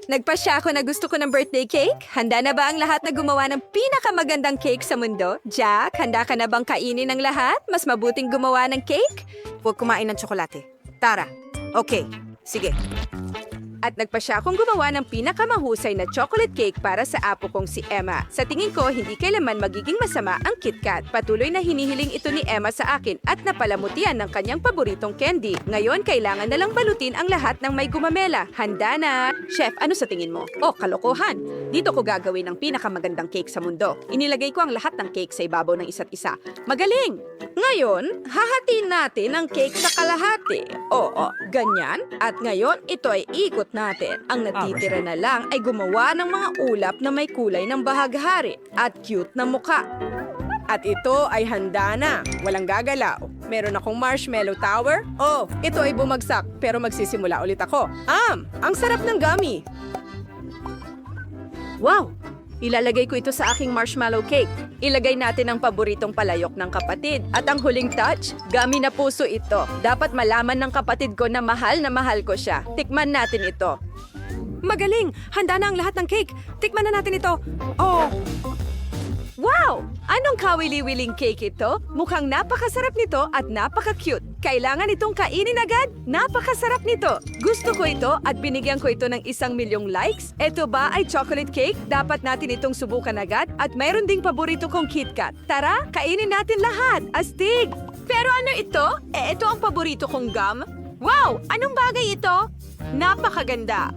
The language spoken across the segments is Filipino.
Nagpasya ako na gusto ko ng birthday cake. Handa na ba ang lahat na gumawa ng pinakamagandang cake sa mundo? Jack, handa ka na bang kainin ng lahat? Mas mabuting gumawa ng cake? Huwag kumain ng tsokolate. Tara. Okay. Sige. At nagpasya akong gumawa ng pinakamahusay na chocolate cake para sa apo kong si Emma. Sa tingin ko, hindi kailanman magiging masama ang KitKat. Patuloy na hinihiling ito ni Emma sa akin at napalamutian ng kanyang paboritong candy. Ngayon, kailangan na lang balutin ang lahat ng may gumamela. Handa na! Chef, ano sa tingin mo? Oh, kalokohan! Dito ko gagawin ang pinakamagandang cake sa mundo. Inilagay ko ang lahat ng cake sa ibabaw ng isa't isa. Magaling! Ngayon, hahatiin natin ang cake sa kalahati. Oo, ganyan. At ngayon, ito ay ikot natin. Ang natitira na lang ay gumawa ng mga ulap na may kulay ng bahaghari at cute na muka. At ito ay handa na. Walang gagalaw. Meron akong marshmallow tower. Oh, ito ay bumagsak pero magsisimula ulit ako. Ang sarap ng gummy. Wow! Ilalagay ko ito sa aking marshmallow cake. Ilagay natin ang paboritong palayok ng kapatid. At ang huling touch, gummy na puso ito. Dapat malaman ng kapatid ko na mahal ko siya. Tikman natin ito. Magaling! Handa na ang lahat ng cake. Tikman na natin ito. Oh! Wow! Anong kawili-wiling cake ito? Mukhang napakasarap nito at napaka-cute. Kailangan itong kainin agad? Napakasarap nito. Gusto ko ito at binigyan ko ito ng 1,000,000 likes. Ito ba ay chocolate cake? Dapat natin itong subukan agad at mayroon ding paborito kong KitKat. Tara, kainin natin lahat. Astig! Pero ano ito? Ito ang paborito kong gum. Wow! Anong bagay ito? Napakaganda.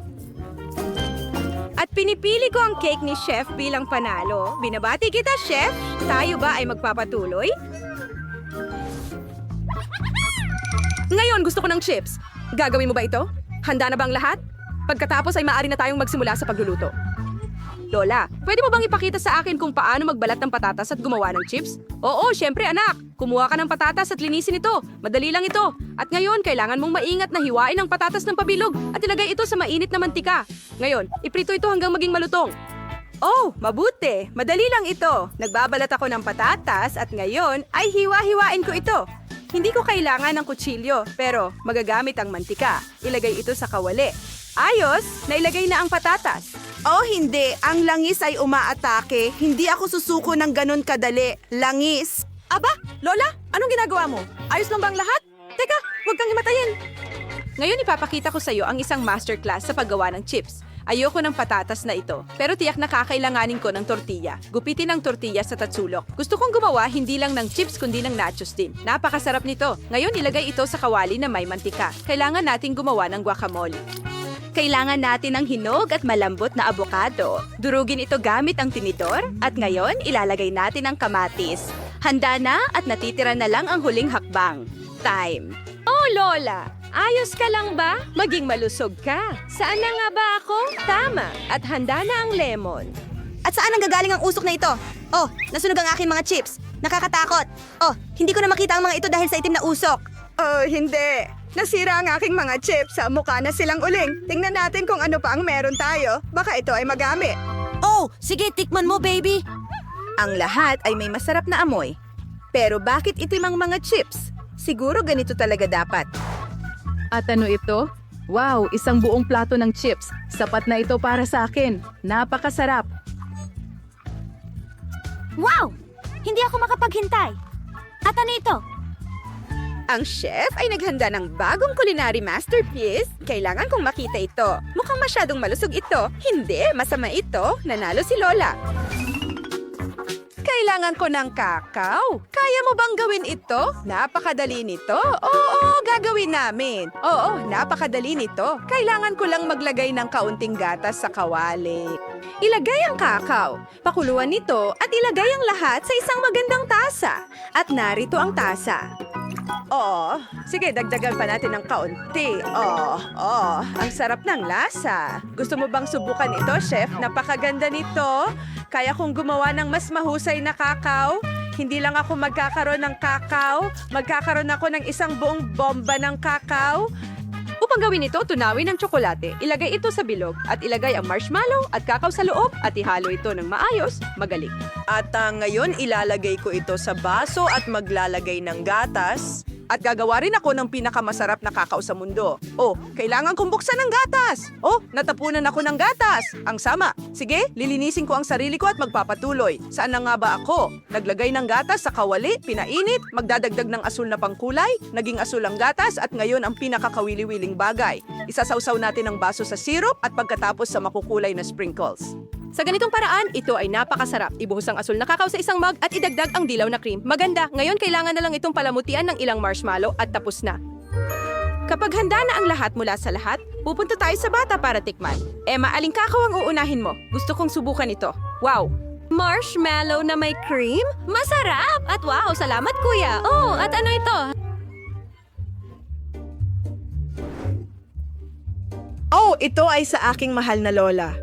At pinipili ko ang cake ni Chef bilang panalo. Binabati kita, Chef. Tayo ba ay magpapatuloy? Ngayon, gusto ko ng chips. Gagawin mo ba ito? Handa na ba ang lahat? Pagkatapos ay maaari na tayong magsimula sa pagluluto. Lola, pwede mo bang ipakita sa akin kung paano magbalat ng patatas at gumawa ng chips? Oo, syempre anak. Kumuha ka ng patatas at linisin ito. Madali lang ito. At ngayon, kailangan mong maingat na hiwain ang patatas ng pabilog at ilagay ito sa mainit na mantika. Ngayon, iprito ito hanggang maging malutong. Oh, mabuti. Madali lang ito. Nagbabalat ako ng patatas at ngayon ay hiwa-hiwain ko ito. Hindi ko kailangan ng kutsilyo, pero magagamit ang mantika. Ilagay ito sa kawali. Ayos, nailagay na ang patatas. Oh, hindi. Ang langis ay umaatake. Hindi ako susuko ng ganun kadali. Langis. Aba, Lola, anong ginagawa mo? Ayos lang bang lahat? Teka, huwag kang himatayin. Ngayon ipapakita ko sa iyo ang isang masterclass sa paggawa ng chips. Ayoko ng patatas na ito, pero tiyak na kakailanganin ko ng tortilla. Gupitin ang tortilla sa tatsulok. Gusto kong gumawa hindi lang ng chips kundi ng nachos din. Napakasarap nito. Ngayon ilagay ito sa kawali na may mantika. Kailangan nating gumawa ng guacamole. Kailangan natin ng hinog at malambot na abokado. Durugin ito gamit ang tinidor at ngayon ilalagay natin ang kamatis. Handa na at natitira na lang ang huling hakbang. Time. Oh, Lola! Ayos ka lang ba? Maging malusog ka. Saan na nga ba ako? Tama. At handa na ang lemon. At saan ang gagaling ang usok na ito? Oh, nasunog ang aking mga chips. Nakakatakot. Oh, hindi ko na makita ang mga ito dahil sa itim na usok. Oh, hindi. Nasira ang aking mga chips. Sa mukha na silang uling. Tingnan natin kung ano pa ang meron tayo. Baka ito ay magamit. Oh, sige, tikman mo, baby. Ang lahat ay may masarap na amoy. Pero bakit itim ang mga chips? Siguro ganito talaga dapat. At ano ito? Wow, isang buong plato ng chips. Sapat na ito para sa akin. Napakasarap. Wow! Hindi ako makapaghintay. At ano ito? Ang chef ay naghanda ng bagong culinary masterpiece. Kailangan kong makita ito. Mukhang masyadong malusog ito. Hindi, masama ito. Nanalo si Lola. Kailangan ko ng kakao. Kaya mo bang gawin ito? Napakadali nito. Oo, gagawin namin. Oo, napakadali nito. Kailangan ko lang maglagay ng kaunting gatas sa kawali. Ilagay ang kakao. Pakuluan nito at ilagay ang lahat sa isang magandang tasa. At narito ang tasa. Oo, sige, dagdagan pa natin ng kaunti. Ang sarap ng lasa. Gusto mo bang subukan ito, chef? Napakaganda nito. Kaya kong gumawa ng mas mahusay na kakao. Hindi lang ako magkakaroon ng kakao, magkakaroon ako ng isang buong bomba ng kakao. Upang gawin ito, tunawin ang tsokolate. Ilagay ito sa bilog at ilagay ang marshmallow at kakao sa loob at ihalo ito ng maayos. Magaling. At ngayon ilalagay ko ito sa baso at maglalagay ng gatas. At gagawa rin ako ng pinakamasarap na kakao sa mundo. Oh, kailangan kong buksan ng gatas. Oh, natapunan ako ng gatas. Ang sama. Sige, lilinisin ko ang sarili ko at magpapatuloy. Saan na nga ba ako? Naglagay ng gatas sa kawali, pinainit, magdadagdag ng asul na pangkulay, naging asul ang gatas at ngayon ang pinakakawili-wiling bagay. Isasawsaw natin ang baso sa syrup at pagkatapos sa makukulay na sprinkles. Sa ganitong paraan, ito ay napakasarap. Ibuhos ang asul na kakao sa isang mug at idagdag ang dilaw na cream. Maganda, ngayon kailangan na lang itong palamutian ng ilang marshmallow at tapos na. Kapag handa na ang lahat mula sa lahat, pupunta tayo sa bata para tikman. Emma, aling kakao ang uunahin mo? Gusto kong subukan ito. Wow! Marshmallow na may cream? Masarap! At wow, salamat kuya! Oh, at ano ito? Oh, ito ay sa aking mahal na lola.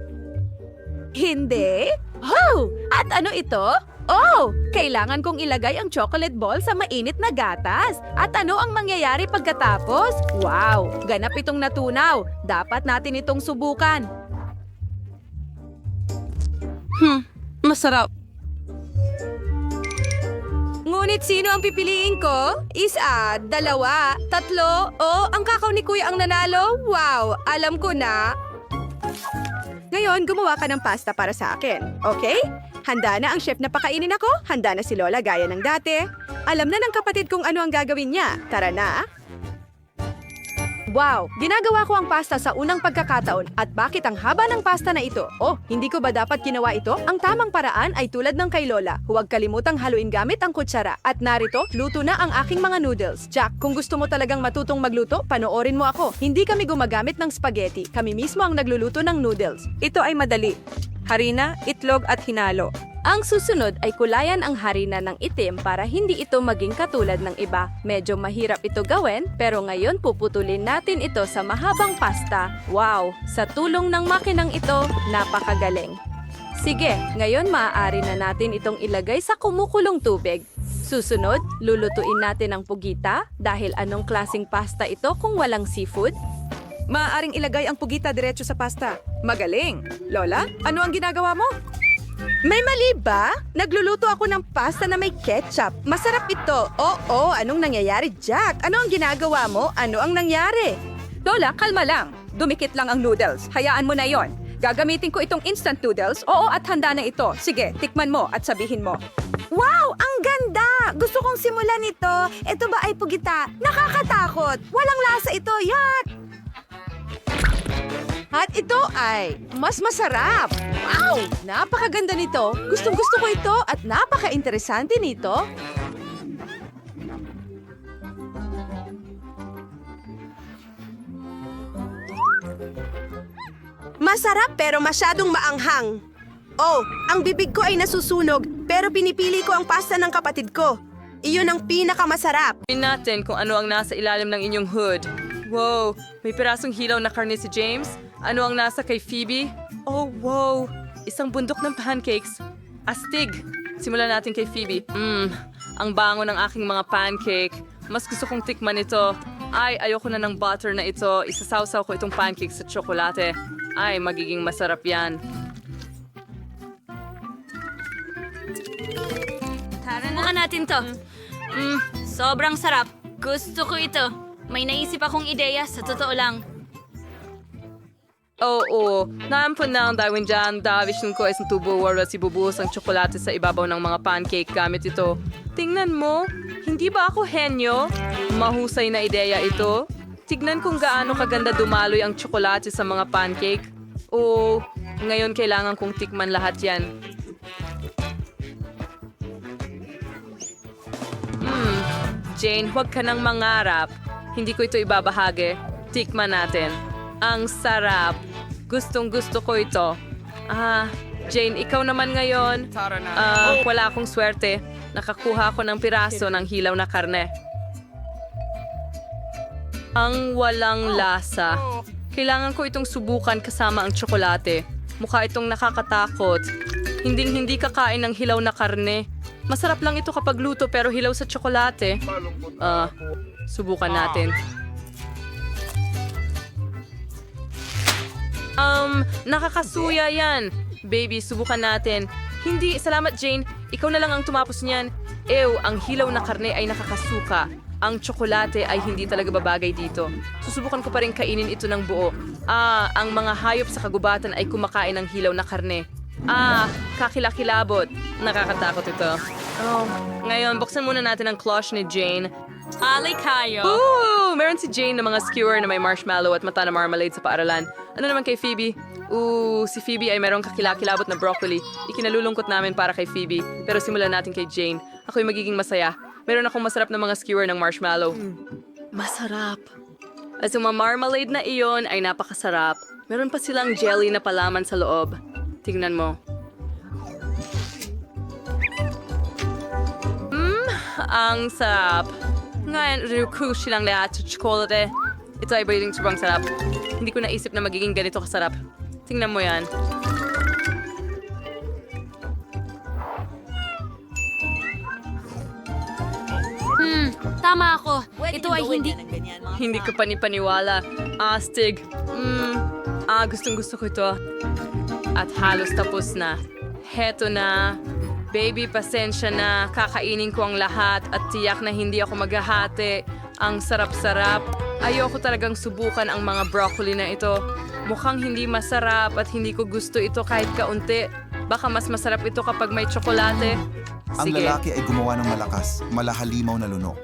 Hindi? Oh! At ano ito? Oh! Kailangan kong ilagay ang chocolate ball sa mainit na gatas. At ano ang mangyayari pagkatapos? Wow! Ganap itong natunaw. Dapat natin itong subukan. Masarap. Ngunit sino ang pipiliin ko? Isa, dalawa, tatlo. Oh, ang kakao ni Kuya ang nanalo? Wow! Alam ko na. Ngayon, gumawa ka ng pasta para sa akin. Okay? Handa na ang chef na pakainin ako? Handa na si Lola gaya ng dati? Alam na ng kapatid kung ano ang gagawin niya. Tara na. Wow! Ginagawa ko ang pasta sa unang pagkakataon at bakit ang haba ng pasta na ito? Oh, hindi ko ba dapat ginawa ito? Ang tamang paraan ay tulad ng kay Lola. Huwag kalimutang haluin gamit ang kutsara. At narito, luto na ang aking mga noodles. Jack, kung gusto mo talagang matutong magluto, panoorin mo ako. Hindi kami gumagamit ng spaghetti. Kami mismo ang nagluluto ng noodles. Ito ay madali. Harina, itlog at hinalo. Ang susunod ay kulayan ang harina ng itim para hindi ito maging katulad ng iba. Medyo mahirap ito gawin, pero ngayon puputulin natin ito sa mahabang pasta. Wow! Sa tulong ng makinang ito, napakagaling. Sige, ngayon maaari na natin itong ilagay sa kumukulong tubig. Susunod, lulutuin natin ang pugita dahil anong klaseng pasta ito kung walang seafood? Maaaring ilagay ang pugita diretso sa pasta. Magaling! Lola, ano ang ginagawa mo? May mali ba? Nagluluto ako ng pasta na may ketchup. Masarap ito. Oo, anong nangyayari, Jack? Ano ang ginagawa mo? Ano ang nangyari? Lola, kalma lang. Dumikit lang ang noodles. Hayaan mo na yon. Gagamitin ko itong instant noodles. Oo, at handa na ito. Sige, tikman mo at sabihin mo. Wow! Ang ganda! Gusto kong simulan ito. Ito ba ay pugita? Nakakatakot! Walang lasa ito! Yak! At ito ay mas masarap. Wow! Napakaganda nito. Gustong-gusto ko ito at napaka-interesante nito. Masarap pero masyadong maanghang. Oh, ang bibig ko ay nasusunog pero pinipili ko ang pasta ng kapatid ko. Iyon ang pinakamasarap. Tingnan natin kung ano ang nasa ilalim ng inyong hood. Wow! May pirasong hilaw na karne si James. Ano ang nasa kay Phoebe? Oh, wow! Isang bundok ng pancakes. Astig! Simulan natin kay Phoebe. Ang bango ng aking mga pancake. Mas gusto kong tikman ito. Ay, ayoko na ng butter na ito. Isasawsaw ko itong pancake sa tsokolate. Ay, magiging masarap yan. Tara na natin to. Sobrang sarap. Gusto ko ito. May naisip akong ideya, sa totoo lang. Oo, naampun na ang Darwin dyan. Davish ko ay isang tubo wala si bubuhos ang tsokolate sa ibabaw ng mga pancake gamit ito. Tingnan mo, hindi ba ako henyo? Mahusay na ideya ito. Tignan kung gaano kaganda dumaloy ang tsokolate sa mga pancake. Oo, ngayon kailangan kong tikman lahat yan. Jane, huwag ka nang mangarap. Hindi ko ito ibabahagi. Tikman natin. Ang sarap. Gustong-gusto ko ito. Jane, ikaw naman ngayon. Wala akong swerte. Nakakuha ako ng piraso ng hilaw na karne. Ang walang lasa. Kailangan ko itong subukan kasama ang tsokolate. Mukha itong nakakatakot. Hinding-hindi kakain ng hilaw na karne. Masarap lang ito kapag luto pero hilaw sa tsokolate. Subukan natin. Nakakasuya yan. Baby, subukan natin. Hindi, salamat Jane. Ikaw na lang ang tumapos niyan. Ew, ang hilaw na karne ay nakakasuka. ang tsokolate ay hindi talaga babagay dito. Susubukan ko pa rin kainin ito ng buo. Ang mga hayop sa kagubatan ay kumakain ng hilaw na karne. Kakilakilabot. Nakakatakot ito. Ngayon, buksan muna natin ang cloche ni Jane. Alay kayo. Ooh! Meron si Jane na mga skewer na may marshmallow at mata na marmalade sa paaralan. Ano naman kay Phoebe? Si Phoebe ay merong kakilakilabot na broccoli. Ikinalulungkot namin para kay Phoebe. Pero simulan natin kay Jane. Ako'y magiging masaya. Meron akong masarap na mga skewer ng marshmallow. Masarap. At yung mga marmalade na iyon ay napakasarap. Meron pa silang jelly na palaman sa loob. Tingnan mo. Ang sarap. Ngayon, cruise silang lahat sa chocolate. Ito ay ba yung sobrang sarap. Hindi ko naisip na magiging ganito kasarap. Tingnan mo yan. Tama ako. Ito ay hindi... Hindi ko panipaniwala. Astig. Gustong gusto ko ito. At halos tapos na. Heto na. Baby, pasensya na. Kakainin ko ang lahat at tiyak na hindi ako maghahati. Ang sarap-sarap. Ayoko talagang subukan ang mga broccoli na ito. Mukhang hindi masarap at hindi ko gusto ito kahit kaunti. Baka mas masarap ito kapag may tsokolate. Ang Sige. lalaki ay gumawa ng malakas, malahalimaw na lunok.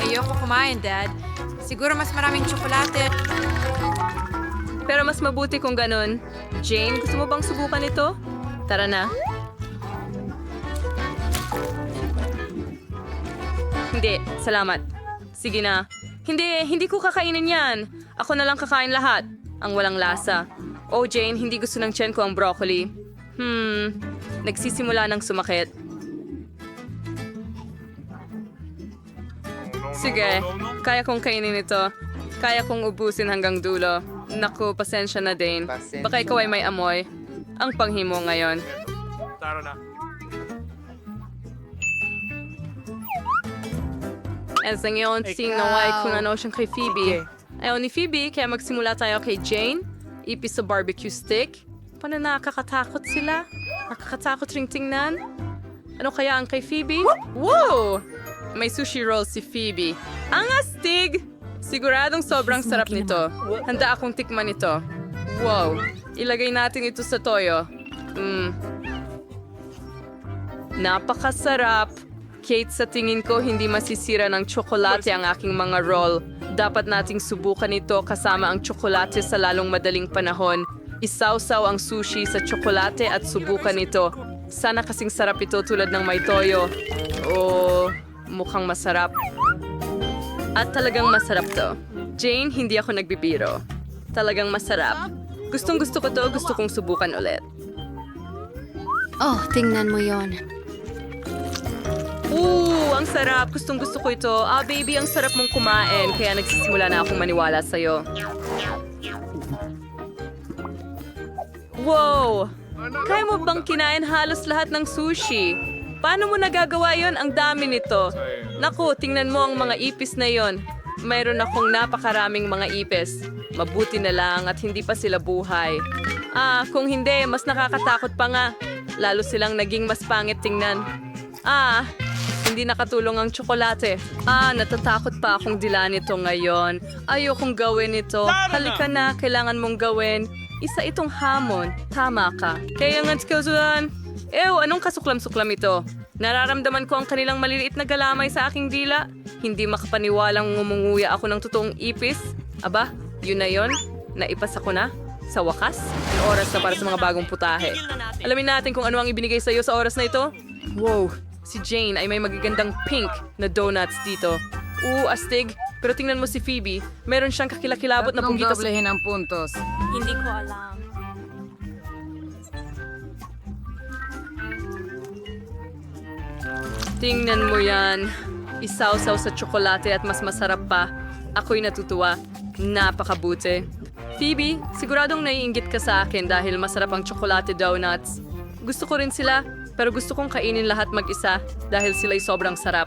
Ayoko kumain, Dad. Siguro mas maraming tsokolate. Pero mas mabuti kung ganun. Jane, gusto mo bang subukan ito? Tara na. Hindi, salamat. Sige na. Hindi ko kakainin yan. Ako na lang kakain lahat. Ang walang lasa. Oh, Jane, hindi gusto ng tiyan ko ang broccoli. Nagsisimula ng sumakit. Sige, kaya kong kainin ito. Kaya kong ubusin hanggang dulo. Naku, pasensya na din. Baka ikaw ay may amoy. Ang panghimo ngayon. And sa ngayon, sinaway ko na siyang kay Phoebe. Ayaw ni Phoebe, kaya magsimula tayo kay Jane. Ipis sa barbecue stick. Paano nakakatakot sila? Nakakatakot ring tingnan? Ano kaya ang kay Phoebe? Wow! May sushi roll si Phoebe. Ang astig! Siguradong sobrang sarap nito. Handa akong tikman ito. Wow! Ilagay natin ito sa toyo. Napakasarap! Kate, sa tingin ko hindi masisira ng tsokolate ang aking mga roll. Dapat nating subukan ito kasama ang tsokolate sa lalong madaling panahon. Isawsaw ang sushi sa tsokolate at subukan ito. Sana kasing sarap ito tulad ng may toyo. Mukhang masarap. At talagang masarap to. Jane, hindi ako nagbibiro. Talagang masarap. Gustong gusto ko to, gusto kong subukan ulit. Oh, tingnan mo yon. Ang sarap. Gustong gusto ko ito. Baby, ang sarap mong kumain. Kaya nagsisimula na akong maniwala sa'yo. Wow! Kaya mo bang kinain halos lahat ng sushi? Paano mo nagagawa yon? Ang dami nito. Naku, tingnan mo ang mga ipis na yon. Mayroon akong napakaraming mga ipis. Mabuti na lang at hindi pa sila buhay. Kung hindi, mas nakakatakot pa nga. Lalo silang naging mas pangit tingnan. Hindi nakatulong ang tsokolate. Natatakot pa akong dilaan ito ngayon. Ayokong gawin ito. Halika na, kailangan mong gawin. Isa itong hamon. Tama ka. Kaya nga, anong kasuklam-suklam ito? Nararamdaman ko ang kanilang maliliit na galamay sa aking dila. Hindi makapaniwalang ngumunguya ako ng totoong ipis. Aba, yun na yun. Naipas ako na. Sa wakas, oras na para sa mga bagong putahe. Alamin natin kung ano ang ibinigay sa iyo sa oras na ito. Wow, si Jane ay may magagandang pink na donuts dito. Astig. Pero tingnan mo si Phoebe, meron siyang kakilakilabot na punggita sa... doblehin ang puntos. Hindi ko alam. Tingnan mo yan. Isawsaw sa tsokolate at mas masarap pa. Ako'y natutuwa. Napakabuti. Phoebe, siguradong naiinggit ka sa akin dahil masarap ang tsokolate donuts. Gusto ko rin sila, pero gusto kong kainin lahat mag-isa dahil sila'y sobrang sarap.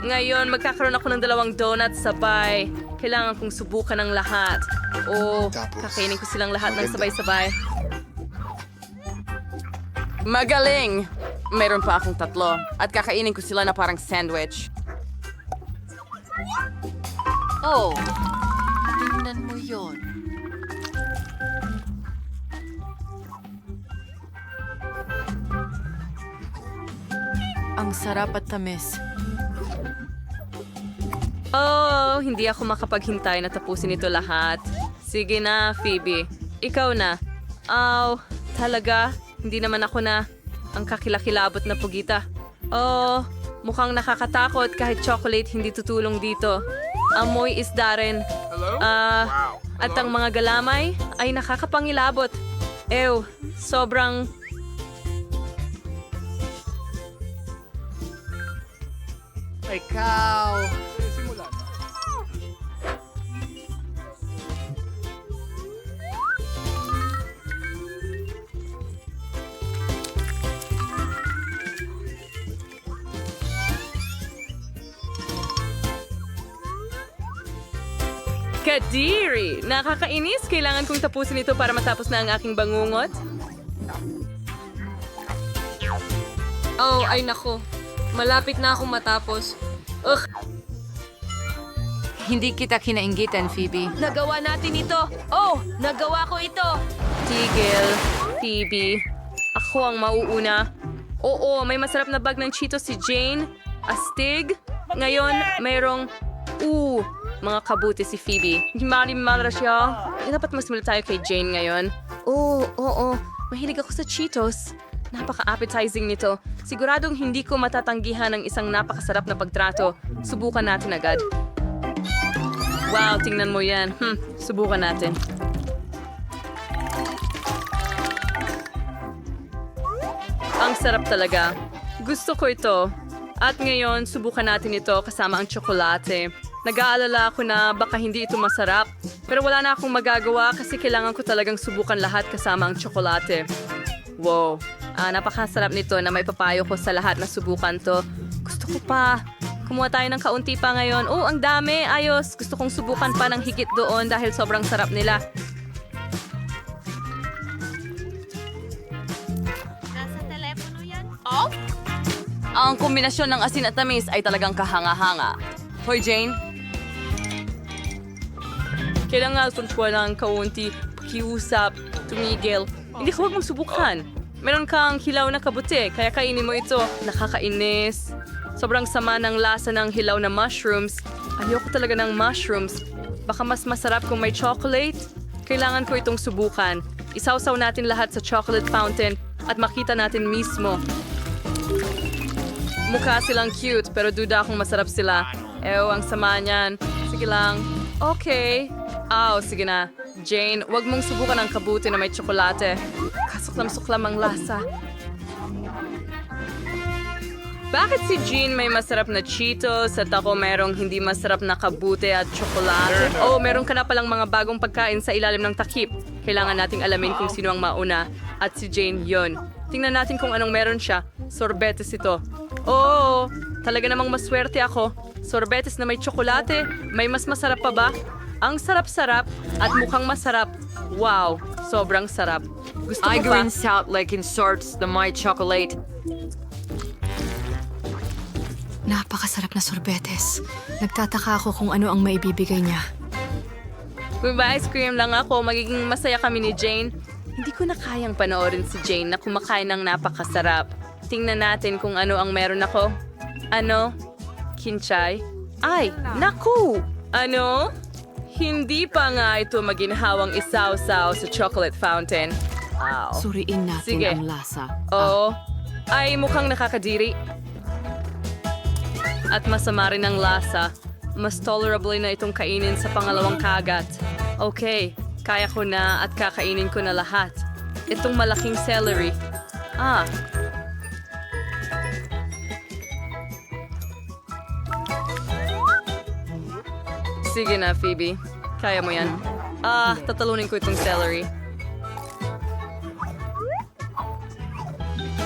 Ngayon, magkakaroon ako ng 2 donuts sabay. Kailangan kong subukan ng lahat. Oh, kakainin ko silang lahat ng sabay-sabay. Magaling! Meron pa akong 3 at kakainin ko sila na parang sandwich. Oh, tingnan mo yon. Ang sarap at tamis. Oh, hindi ako makapaghintay na tapusin ito lahat. Sige na, Phoebe. Ikaw na. Oh, talaga? Hindi naman ako na ang kakilakilabot na pugita. Oh, mukhang nakakatakot kahit chocolate hindi tutulong dito. Amoy isda rin. At ang mga galamay ay nakakapangilabot. Ew, sobrang... Ikaw! Kadiri! Nakakainis. Kailangan kong tapusin ito para matapos na ang aking bangungot. Oh, ay nako. Malapit na akong matapos. Ugh! Hindi kita kinainggitan, Phoebe. Nagawa natin ito! Oh, nagawa ko ito! Tigil, Phoebe. Ako ang mauuna. Oo, may masarap na bag ng Cheetos si Jane. Astig. Ngayon, mayroong... mga kabuti si Phoebe. Mali-mala siya. Dapat mas mula tayo kay Jane ngayon. Oo. Mahilig ako sa Cheetos. Napaka-appetizing nito. Siguradong hindi ko matatanggihan ang isang napakasarap na pagtrato. Subukan natin agad. Wow, tingnan mo yan. Subukan natin. Ang sarap talaga. Gusto ko ito. At ngayon, subukan natin ito kasama ang tsokolate. Nag-aalala ako na baka hindi ito masarap. Pero wala na akong magagawa kasi kailangan ko talagang subukan lahat kasama ang tsokolate. Wow, napakasarap nito na may papayo ko sa lahat na subukan to. Gusto ko pa. Kumuha tayo ng kaunti pa ngayon. Oh, ang dami. Ayos. Gusto kong subukan pa ng higit doon dahil sobrang sarap nila. Ang kombinasyon ng asin at tamis ay talagang kahanga-hanga. Hoy, Jane. Kailangan ko ng kaunti, pakiusap, tumigil. Hindi ko huwag mong subukan. Meron kang hilaw na kabuti, kaya kainin mo ito. Nakakainis. Sobrang sama ng lasa ng hilaw na mushrooms. Ayoko talaga ng mushrooms. Baka mas masarap kung may chocolate. Kailangan ko itong subukan. Isawsaw natin lahat sa chocolate fountain at makita natin mismo. Mukha silang cute pero duda akong masarap sila. Ew, ang sama niyan. Sige lang. Okay. Sige na. Jane, wag mong subukan ang kabuti na may tsokolate. Kasuklam-suklam ang lasa. Bakit si Jean may masarap na Cheetos at ako merong hindi masarap na kabuti at tsokolate? Oh, meron ka na palang mga bagong pagkain sa ilalim ng takip. Kailangan nating alamin kung sino ang mauna. At si Jane yon. Tingnan natin kung anong meron siya. Sorbetes ito. Oh, talaga namang maswerte ako. Sorbetes na may tsokolate. May mas masarap pa ba? Ang sarap-sarap at mukhang masarap. Wow, sobrang sarap. Gusto ko pa. Salt like in sorts the my chocolate. Napakasarap na sorbetes. Nagtataka ako kung ano ang maibibigay niya. Kung ba ice cream lang ako, magiging masaya kami ni Jane. Hindi ko na kayang panoorin si Jane na kumakain ng napakasarap. Tingnan natin kung ano ang meron ako. Ano? Kinchay? Ay, naku! Ano? Hindi pa nga ito maginhawang isaw-saw sa chocolate fountain. Suriin natin Sige. ang lasa. Oo. Ay, mukhang nakakadiri. At masama rin ang lasa. Mas tolerable na itong kainin sa pangalawang kagat. Okay, kaya ko na at kakainin ko na lahat. Itong malaking celery. Sige na, Phoebe. Kaya mo yan. Tatalunin ko itong celery.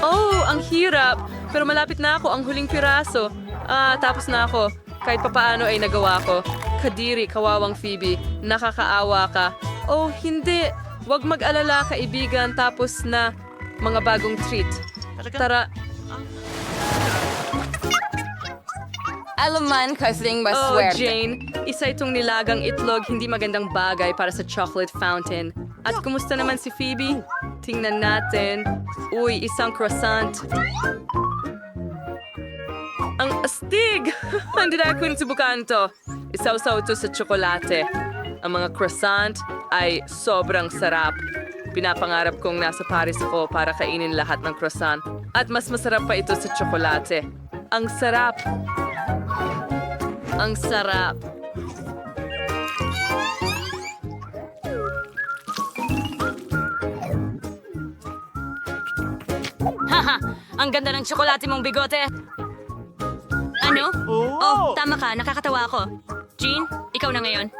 Oh, ang hirap. Pero malapit na ako ang huling piraso. Tapos na ako. Kahit papaano ay nagawa ko. Kadiri, kawawang Phoebe. Nakakaawa ka. Oh, hindi. Huwag mag-alala, kaibigan. Tapos na mga bagong treat. Tara. Alaman kasing Oh, maswerte. Jane. Isa itong nilagang itlog, hindi magandang bagay para sa chocolate fountain. At kumusta naman si Phoebe? Tingnan natin. Uy, isang croissant. Ang astig! Hindi na ako subukan to. Isaw-saw to sa tsokolate. Ang mga croissant ay sobrang sarap. Pinapangarap kong nasa Paris ako para kainin lahat ng croissant. At mas masarap pa ito sa tsokolate. Ang sarap! Ang sarap! Haha, ang ganda ng tsokolate mong bigote. Ano? Oh, tama ka. Nakakatawa ako. Jean, ikaw na ngayon.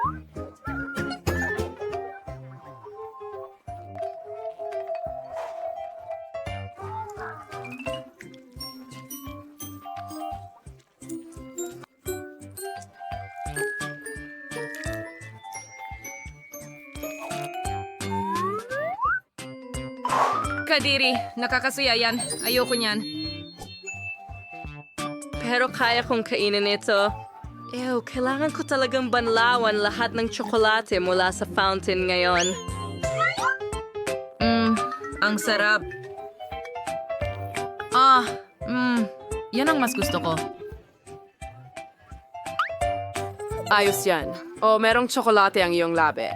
Kadiri, nakakasuya yan. Ayoko niyan. Pero kaya kong kainin ito. Ew, kailangan ko talagang banlawan lahat ng tsokolate mula sa fountain ngayon. Ang sarap. Yan ang mas gusto ko. Ayos yan. O, merong tsokolate ang iyong labi.